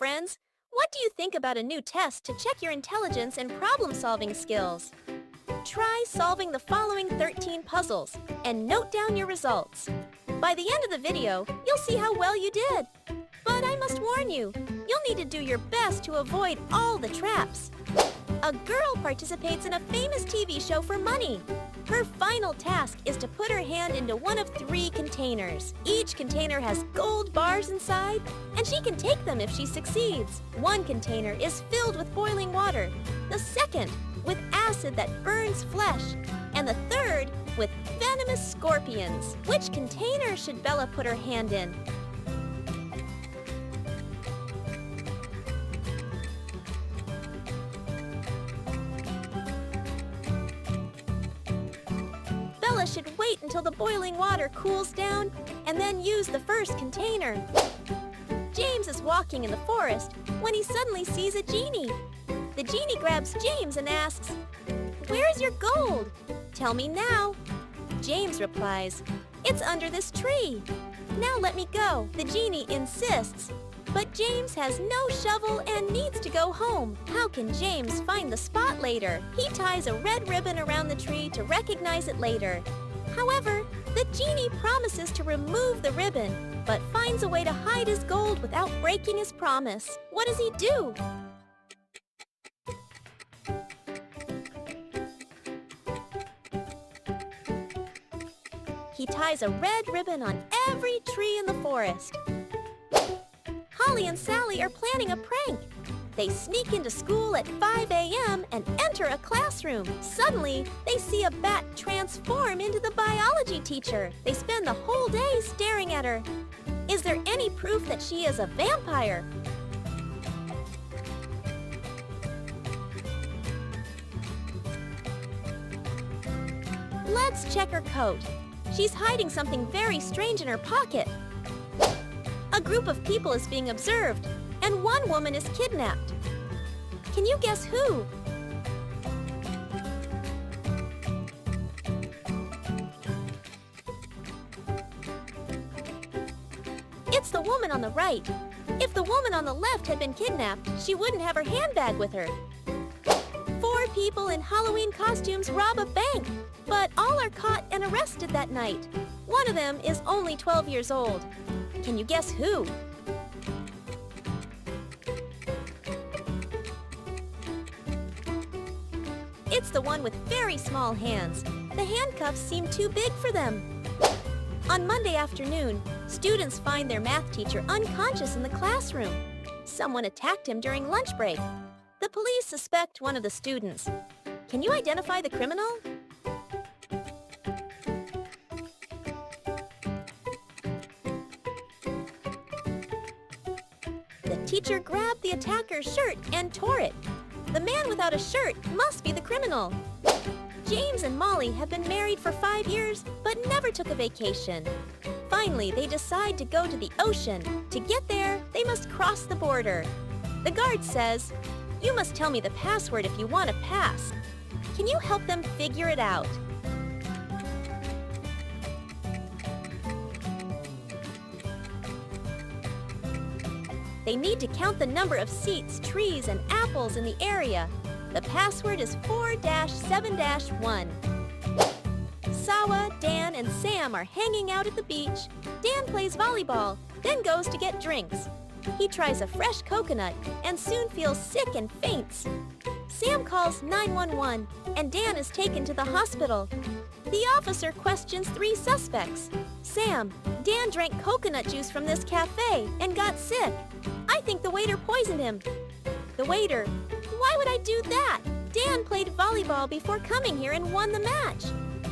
friends! What do you think about a new test to check your intelligence and problem-solving skills? Try solving the following 13 puzzles and note down your results. By the end of the video, you'll see how well you did. But I must warn you, you'll need to do your best to avoid all the traps. A girl participates in a famous TV show for money. Her final task is to put her hand into one of 3 containers. Each container has gold bars inside, and she can take them if she succeeds. One container is filled with boiling water, the second with acid that burns flesh, and the third with venomous scorpions. Which container should Bella put her hand in? Bella should wait until the boiling water cools down and then use the first container. James is walking in the forest when he suddenly sees a genie. The genie grabs James and asks, "Where is your gold? Tell me now." James replies, "It's under this tree." "Now let me go," the genie insists. But James has no shovel and needs to go home. How can James find the spot later? He ties a red ribbon around the tree to recognize it later. However, the genie promises to remove the ribbon, but finds a way to hide his gold without breaking his promise. What does he do? He ties a red ribbon on every tree in the forest. Holly and Sally are planning a prank. They sneak into school at 5 a.m. and enter a classroom. Suddenly, they see a bat transform into the biology teacher. They spend the whole day staring at her. Is there any proof that she is a vampire? Let's check her coat. She's hiding something very strange in her pocket. A group of people is being observed, and one woman is kidnapped. Can you guess who? It's the woman on the right. If the woman on the left had been kidnapped, she wouldn't have her handbag with her. 4 people in Halloween costumes rob a bank, but all are caught and arrested that night. One of them is only 12 years old. Can you guess who? It's the one with very small hands. The handcuffs seem too big for them. On Monday afternoon, students find their math teacher unconscious in the classroom. Someone attacked him during lunch break. The police suspect one of the students. Can you identify the criminal? The teacher grabbed the attacker's shirt and tore it. The man without a shirt must be the criminal. James and Molly have been married for 5 years, but never took a vacation. Finally, they decide to go to the ocean. To get there, they must cross the border. The guard says, "You must tell me the password if you want to pass." Can you help them figure it out? They need to count the number of seats, trees, and apples in the area. The password is 4-7-1. Sawa, Dan, and Sam are hanging out at the beach. Dan plays volleyball, then goes to get drinks. He tries a fresh coconut and soon feels sick and faints. Sam calls 911, and Dan is taken to the hospital. The officer questions 3 suspects. Sam, Dan drank coconut juice from this cafe and got sick. I think the waiter poisoned him. The waiter, why would I do that? Dan played volleyball before coming here and won the match.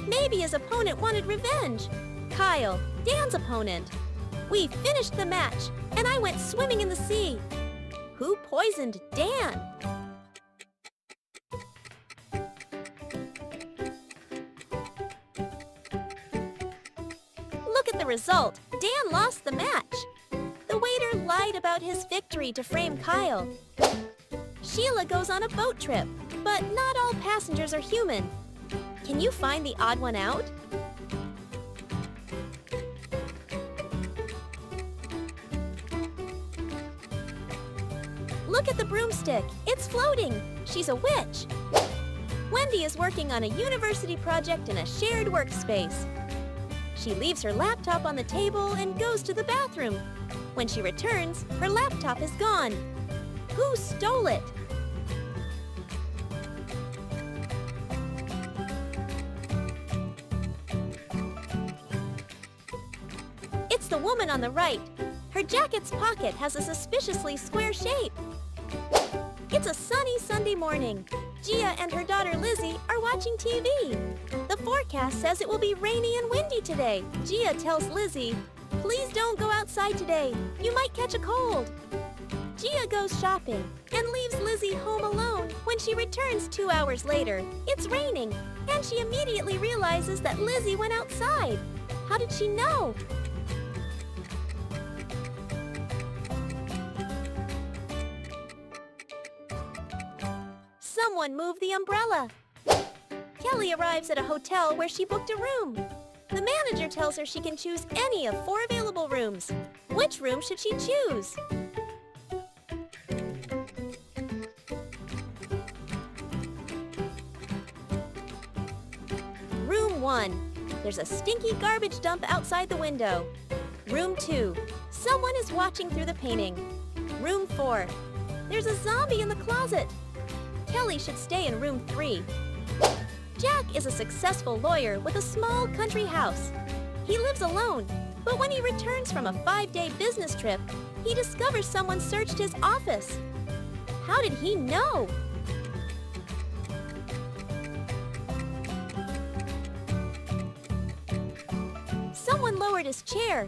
Maybe his opponent wanted revenge. Kyle, Dan's opponent. We finished the match, and I went swimming in the sea. Who poisoned Dan? Look at the result. Dan lost the match. The waiter lied about his victory to frame Kyle. Sheila goes on a boat trip, but not all passengers are human. Can you find the odd one out? Look at the broomstick. It's floating. She's a witch. Wendy is working on a university project in a shared workspace. She leaves her laptop on the table and goes to the bathroom. When she returns, her laptop is gone. Who stole it? It's the woman on the right. Her jacket's pocket has a suspiciously square shape. It's a sunny Sunday morning. Gia and her daughter Lizzie are watching TV. The forecast says it will be rainy and windy today. Gia tells Lizzie, "Please don't go outside today. You might catch a cold." Gia goes shopping and leaves Lizzie home alone. When she returns 2 hours later, it's raining, and she immediately realizes that Lizzie went outside. How did she know? Someone moved the umbrella. Kelly arrives at a hotel where she booked a room. The manager tells her she can choose any of 4 available rooms. Which room should she choose? Room 1. There's a stinky garbage dump outside the window. Room 2. Someone is watching through the painting. Room 4. There's a zombie in the closet. Kelly should stay in room 3. Jack is a successful lawyer with a small country house. He lives alone, but when he returns from a 5-day business trip, he discovers someone searched his office. How did he know? Someone lowered his chair.